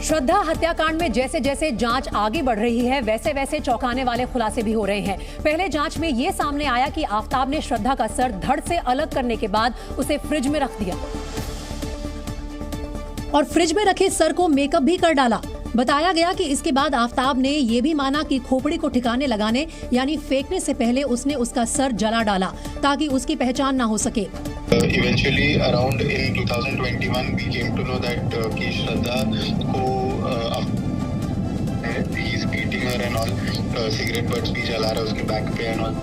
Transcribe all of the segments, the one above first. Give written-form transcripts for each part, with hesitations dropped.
श्रद्धा हत्याकांड में जैसे जैसे जांच आगे बढ़ रही है वैसे वैसे चौंकाने वाले खुलासे भी हो रहे हैं। पहले जांच में ये सामने आया कि आफताब ने श्रद्धा का सर धड़ से अलग करने के बाद उसे फ्रिज में रख दिया और फ्रिज में रखे सर को मेकअप भी कर डाला। बताया गया कि इसके बाद आफताब ने यह भी माना कि खोपड़ी को ठिकाने लगाने यानी फेंकने से पहले उसने उसका सर जला डाला ताकि उसकी पहचान ना हो सके। Eventually, around in 2021, we came to know that कि श्रद्धा को he is beating her and all, cigarette butts भी जला रहा है उसके बैक पे and all.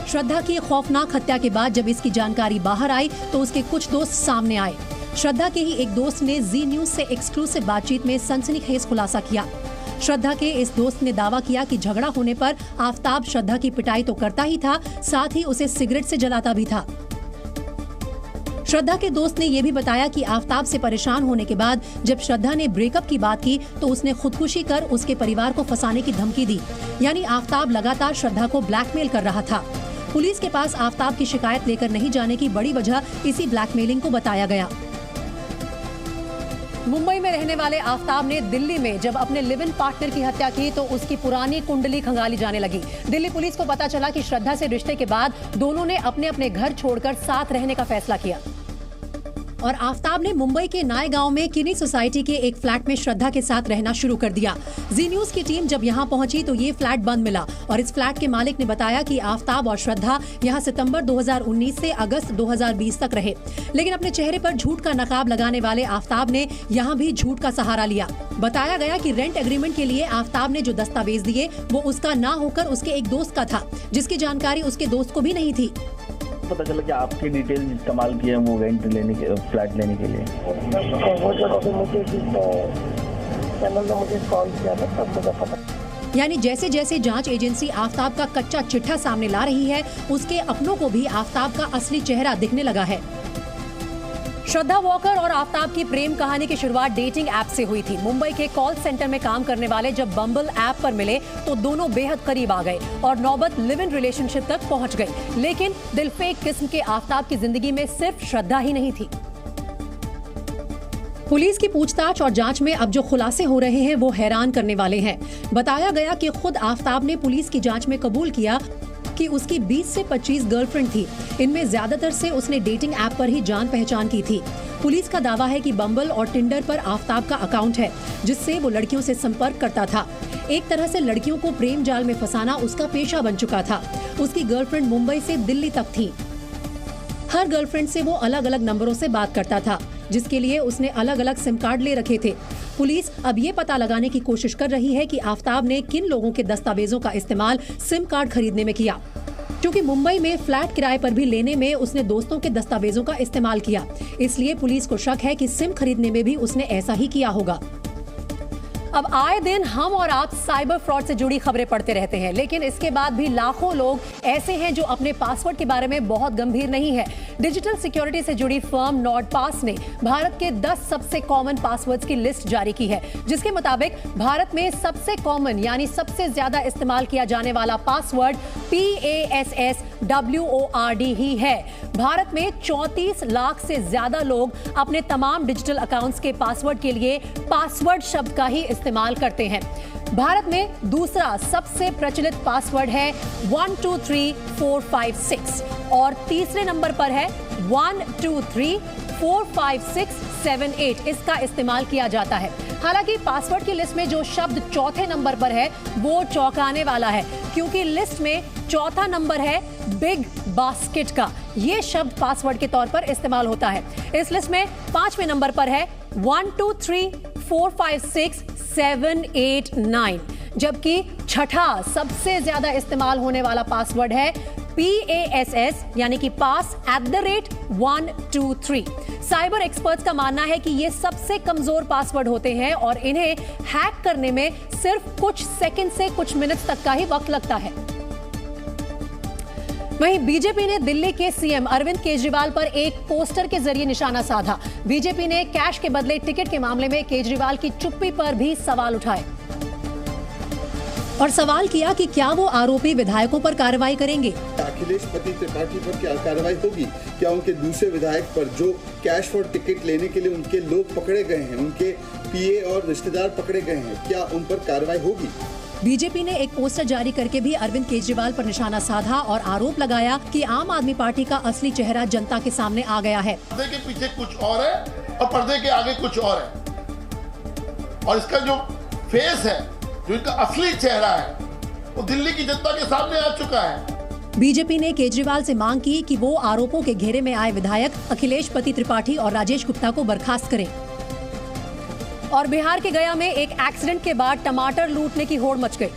श्रद्धा की खौफनाक हत्या के बाद जब इसकी जानकारी बाहर आई तो उसके कुछ दोस्त सामने आए। श्रद्धा के ही एक दोस्त ने जी न्यूज से एक्सक्लूसिव बातचीत में सनसनीखेज खुलासा किया। श्रद्धा के इस दोस्त ने दावा किया कि झगड़ा होने पर आफताब श्रद्धा की पिटाई तो करता ही था, साथ ही उसे सिगरेट से जलाता भी था। श्रद्धा के दोस्त ने यह भी बताया कि आफताब से परेशान होने के बाद जब श्रद्धा ने ब्रेकअप की बात की तो उसने खुदकुशी कर उसके परिवार को फंसाने की धमकी दी। यानी आफताब लगातार श्रद्धा को ब्लैकमेल कर रहा था। पुलिस के पास आफताब की शिकायत लेकर नहीं जाने की बड़ी वजह इसी ब्लैकमेलिंग को बताया गया। मुंबई में रहने वाले आफताब ने दिल्ली में जब अपने लिव इन पार्टनर की हत्या की तो उसकी पुरानी कुंडली खंगाली जाने लगी। दिल्ली पुलिस को पता चला कि श्रद्धा से रिश्ते के बाद दोनों ने अपने अपने घर छोड़कर साथ रहने का फैसला किया और आफताब ने मुंबई के नायगांव में किनी सोसाइटी के एक फ्लैट में श्रद्धा के साथ रहना शुरू कर दिया। जी न्यूज की टीम जब यहां पहुंची तो ये फ्लैट बंद मिला और इस फ्लैट के मालिक ने बताया कि आफताब और श्रद्धा यहां सितंबर 2019 से अगस्त 2020 तक रहे। लेकिन अपने चेहरे पर झूठ का नकाब लगाने वाले आफताब ने यहां भी झूठ का सहारा लिया। बताया गया कि रेंट एग्रीमेंट के लिए आफताब ने जो दस्तावेज दिए वो उसका ना होकर उसके एक दोस्त का था, जिसकी जानकारी उसके दोस्त को भी नहीं थी। पता चला कि आपकी डिटेल इस्तेमाल किए हैं वो रेंट लेने के फ्लैट लेने के लिए। वो जब मुझे चैनल ने मुझे कॉल किया था तब मुझे पता। यानी जैसे जैसे जांच एजेंसी आफताब का कच्चा चिट्ठा सामने ला रही है उसके अपनों को भी आफताब का असली चेहरा दिखने लगा है। श्रद्धा वॉकर और आफताब की प्रेम कहानी की शुरुआत डेटिंग ऐप से हुई थी। मुंबई के कॉल सेंटर में काम करने वाले जब बम्बल ऐप पर मिले तो दोनों बेहद करीब आ गए और नौबत लिव इन रिलेशनशिप तक पहुंच गई। लेकिन दिलफेक किस्म के आफताब की जिंदगी में सिर्फ श्रद्धा ही नहीं थी। पुलिस की पूछताछ और जांच में अब जो खुलासे हो रहे हैं वो हैरान करने वाले हैं। बताया गया कि खुद आफताब ने पुलिस की जांच में कबूल किया कि उसकी 20 से 25 गर्लफ्रेंड थी। इनमें ज्यादातर से उसने डेटिंग ऐप पर ही जान पहचान की थी। पुलिस का दावा है कि बम्बल और टिंडर पर आफताब का अकाउंट है जिससे वो लड़कियों से संपर्क करता था। एक तरह से लड़कियों को प्रेम जाल में फंसाना उसका पेशा बन चुका था। उसकी गर्लफ्रेंड मुंबई से दिल्ली तक थी। हर गर्लफ्रेंड से वो अलग अलग नंबरों से बात करता था जिसके लिए उसने अलग अलग सिम कार्ड ले रखे थे। पुलिस अब ये पता लगाने की कोशिश कर रही है कि आफताब ने किन लोगों के दस्तावेजों का इस्तेमाल सिम कार्ड खरीदने में किया, क्योंकि मुंबई में फ्लैट किराए पर भी लेने में उसने दोस्तों के दस्तावेजों का इस्तेमाल किया। इसलिए पुलिस को शक है कि सिम खरीदने में भी उसने ऐसा ही किया होगा। अब आए दिन हम और आप साइबर फ्रॉड से जुड़ी खबरें पढ़ते रहते हैं, लेकिन इसके बाद भी लाखों लोग ऐसे हैं जो अपने पासवर्ड के बारे में बहुत गंभीर नहीं है। डिजिटल सिक्योरिटी से जुड़ी फर्म नॉर्डपास ने भारत के 10 सबसे कॉमन पासवर्ड्स की लिस्ट जारी की है, जिसके मुताबिक भारत में सबसे कॉमन यानी सबसे ज्यादा इस्तेमाल किया जाने वाला पासवर्ड PASSWORD ही है। भारत में 34 लाख से ज्यादा लोग अपने तमाम डिजिटल अकाउंट्स के पासवर्ड के लिए पासवर्ड शब्द का ही इस्तेमाल करते हैं। भारत में दूसरा सबसे प्रचलित पासवर्ड है 123456 और तीसरे नंबर पर है 12345678। इसका इस्तेमाल किया जाता है। हालांकि पासवर्ड की लिस्ट में जो शब्द चौथे नंबर पर है वो चौंकाने वाला है, क्योंकि लिस्ट में चौथा नंबर है बिग बास्केट का। ये शब्द पासवर्ड के तौर पर इस्तेमाल होता है। इस लिस्ट में 5वें नंबर पर है 12345678 जबकि छठा सबसे ज्यादा इस्तेमाल होने वाला पासवर्ड है PASS यानी कि pass@123। साइबर एक्सपर्ट्स का मानना है कि ये सबसे कमजोर पासवर्ड होते हैं और इन्हें हैक करने में सिर्फ कुछ सेकंड से कुछ मिनट तक का ही वक्त लगता है। वहीं बीजेपी ने दिल्ली के सीएम अरविंद केजरीवाल पर एक पोस्टर के जरिए निशाना साधा। बीजेपी ने कैश के बदले टिकट के मामले में केजरीवाल की चुप्पी पर भी सवाल उठाए और सवाल किया कि क्या वो आरोपी विधायकों पर कार्रवाई करेंगे। अखिलेश पति त्रिपाठी पर क्या कार्रवाई होगी? क्या उनके दूसरे विधायक पर जो कैश फॉर टिकट लेने के लिए उनके लोग पकड़े गए हैं, उनके पीए और रिश्तेदार पकड़े गए हैं, क्या उन पर कार्रवाई होगी? बीजेपी ने एक पोस्टर जारी करके भी अरविंद केजरीवाल पर निशाना साधा और आरोप लगाया कि आम आदमी पार्टी का असली चेहरा जनता के सामने आ गया है। पर्दे के पीछे कुछ और है और पर्दे के आगे कुछ और है, और इसका जो फेस है, जो इनका असली चेहरा है, वो दिल्ली की जनता के सामने आ चुका है। बीजेपी ने केजरीवाल से मांग की कि वो आरोपों के घेरे में आए विधायक अखिलेश पति त्रिपाठी और राजेश गुप्ता को बर्खास्त करें। और बिहार के गया में एक एक्सीडेंट के बाद टमाटर लूटने की होड़ मच गई।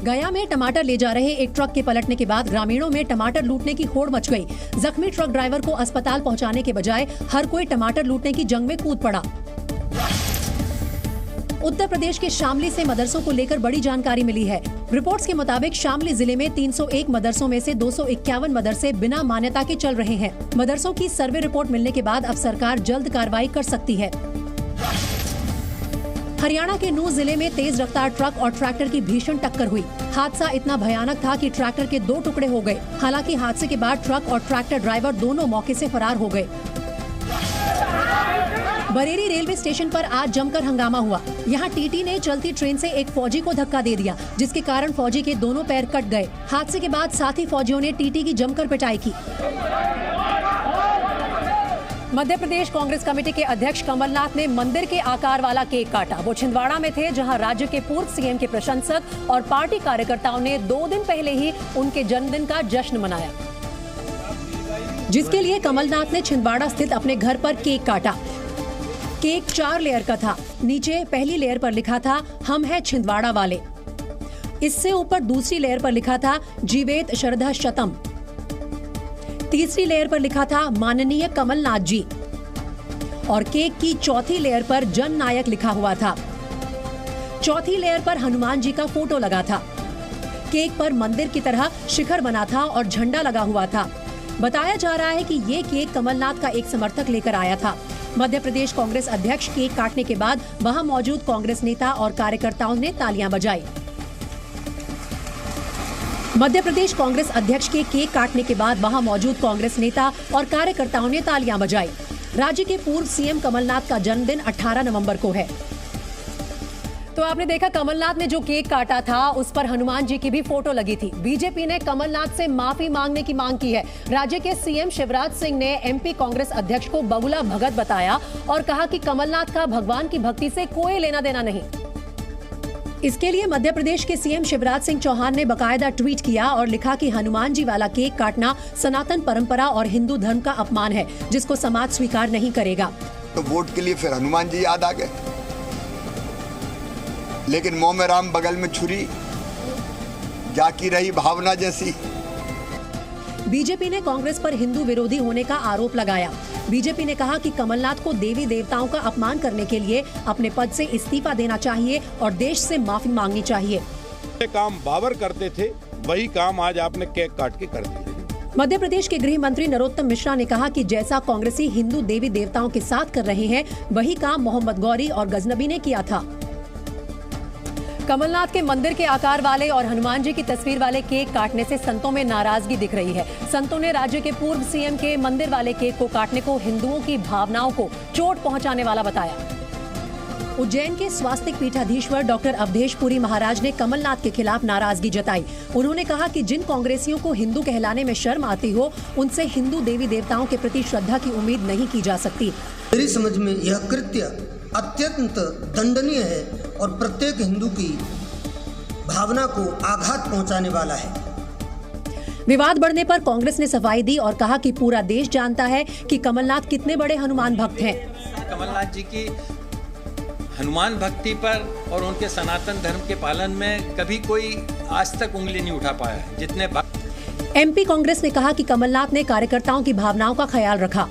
गया में टमाटर ले जा रहे एक ट्रक के पलटने के बाद ग्रामीणों में टमाटर लूटने की होड़ मच गई। जख्मी ट्रक ड्राइवर को अस्पताल पहुंचाने के बजाय हर कोई टमाटर लूटने की जंग में कूद पड़ा। उत्तर प्रदेश के शामली से मदरसों को लेकर बड़ी जानकारी मिली है। रिपोर्ट्स के मुताबिक शामली जिले में 301 मदरसों में से 251 मदरसे बिना मान्यता के चल रहे हैं। मदरसों की सर्वे रिपोर्ट मिलने के बाद अब सरकार जल्द कार्रवाई कर सकती है। हरियाणा के नूह जिले में तेज रफ्तार ट्रक और ट्रैक्टर की भीषण टक्कर हुई। हादसा इतना भयानक था कि ट्रैक्टर के 2 टुकड़े हो गए। हालांकि हादसे के बाद ट्रक और ट्रैक्टर ड्राइवर दोनों मौके से फरार हो गए। बरेली रेलवे स्टेशन पर आज जमकर हंगामा हुआ। यहाँ टीटी ने चलती ट्रेन से एक फौजी को धक्का दे दिया, जिसके कारण फौजी के दोनों पैर कट गए। हादसे के बाद साथी फौजियों ने टीटी की जमकर पिटाई की। मध्य प्रदेश कांग्रेस कमेटी के अध्यक्ष कमलनाथ ने मंदिर के आकार वाला केक काटा। वो छिंदवाड़ा में थे, जहां राज्य के पूर्व सीएम के प्रशंसक और पार्टी कार्यकर्ताओं ने 2 दिन पहले ही उनके जन्मदिन का जश्न मनाया, जिसके लिए कमलनाथ ने छिंदवाड़ा स्थित अपने घर पर केक काटा। केक 4 लेयर का था। नीचे पहली लेयर पर लिखा था हम है छिंदवाड़ा वाले। इससे ऊपर दूसरी लेयर पर लिखा था जीवेत शरदा शतम। तीसरी लेयर पर लिखा था माननीय कमलनाथ जी। और केक की चौथी लेयर पर जन नायक लिखा हुआ था। चौथी लेयर पर हनुमान जी का फोटो लगा था। केक पर मंदिर की तरह शिखर बना था और झंडा लगा हुआ था। बताया जा रहा है कि ये केक कमलनाथ का एक समर्थक लेकर आया था। मध्य प्रदेश कांग्रेस अध्यक्ष केक काटने के बाद वहां मौजूद कांग्रेस नेता और कार्यकर्ताओं ने तालियां बजाई। मध्य प्रदेश कांग्रेस अध्यक्ष के केक काटने के बाद वहां मौजूद कांग्रेस नेता और कार्यकर्ताओं ने तालियां बजाई। राज्य के पूर्व सीएम कमलनाथ का जन्मदिन 18 नवंबर को है। तो आपने देखा कमलनाथ ने जो केक काटा था उस पर हनुमान जी की भी फोटो लगी थी। बीजेपी ने कमलनाथ से माफी मांगने की मांग की है। राज्य के सीएम शिवराज सिंह ने एमपी कांग्रेस अध्यक्ष को बगुला भगत बताया और कहा कि कमलनाथ का भगवान की भक्ति से कोई लेना देना नहीं। इसके लिए मध्य प्रदेश के सीएम शिवराज सिंह चौहान ने बकायदा ट्वीट किया और लिखा कि हनुमान जी वाला केक काटना सनातन परंपरा और हिंदू धर्म का अपमान है, जिसको समाज स्वीकार नहीं करेगा। तो वोट के लिए फिर हनुमान जी याद आ गए, लेकिन मुंह में राम बगल में छुरी, जाकी रही भावना जैसी। बीजेपी ने कांग्रेस पर हिंदू विरोधी होने का आरोप लगाया। बीजेपी ने कहा कि कमलनाथ को देवी देवताओं का अपमान करने के लिए अपने पद से इस्तीफा देना चाहिए और देश से माफी मांगनी चाहिए। काम बाबर करते थे, वही काम आज आपने केक काट के कर दिया। मध्य प्रदेश के गृह मंत्री नरोत्तम मिश्रा ने कहा कि जैसा कांग्रेसी हिंदू देवी देवताओं के साथ कर रहे हैं, वही काम मोहम्मद गौरी और गजनबी ने किया था। कमलनाथ के मंदिर के आकार वाले और हनुमान जी की तस्वीर वाले केक काटने से संतों में नाराजगी दिख रही है। संतों ने राज्य के पूर्व सीएम के मंदिर वाले केक को काटने को हिंदुओं की भावनाओं को चोट पहुंचाने वाला बताया। उज्जैन के स्वास्तिक पीठाधीश्वर डॉक्टर अवधेश पुरी महाराज ने कमलनाथ के खिलाफ नाराजगी जताई। उन्होंने कहा कि जिन कांग्रेसियों को हिंदू कहलाने में शर्म आती हो, उनसे हिंदू देवी देवताओं के प्रति श्रद्धा की उम्मीद नहीं की जा सकती। मेरी समझ में यह कृत्य अत्यंत दंडनीय है और प्रत्येक हिंदू की भावना को आघात पहुंचाने वाला है। विवाद बढ़ने पर कांग्रेस ने सफाई दी और कहा कि पूरा देश जानता है कि कमलनाथ कितने बड़े हनुमान भक्त हैं। कमलनाथ जी की हनुमान भक्ति पर और उनके सनातन धर्म के पालन में कभी कोई आज तक उंगली नहीं उठा पाया। जितने एमपी कांग्रेस ने कहा कि कमलनाथ ने कार्यकर्ताओं की भावनाओं का ख्याल रखा।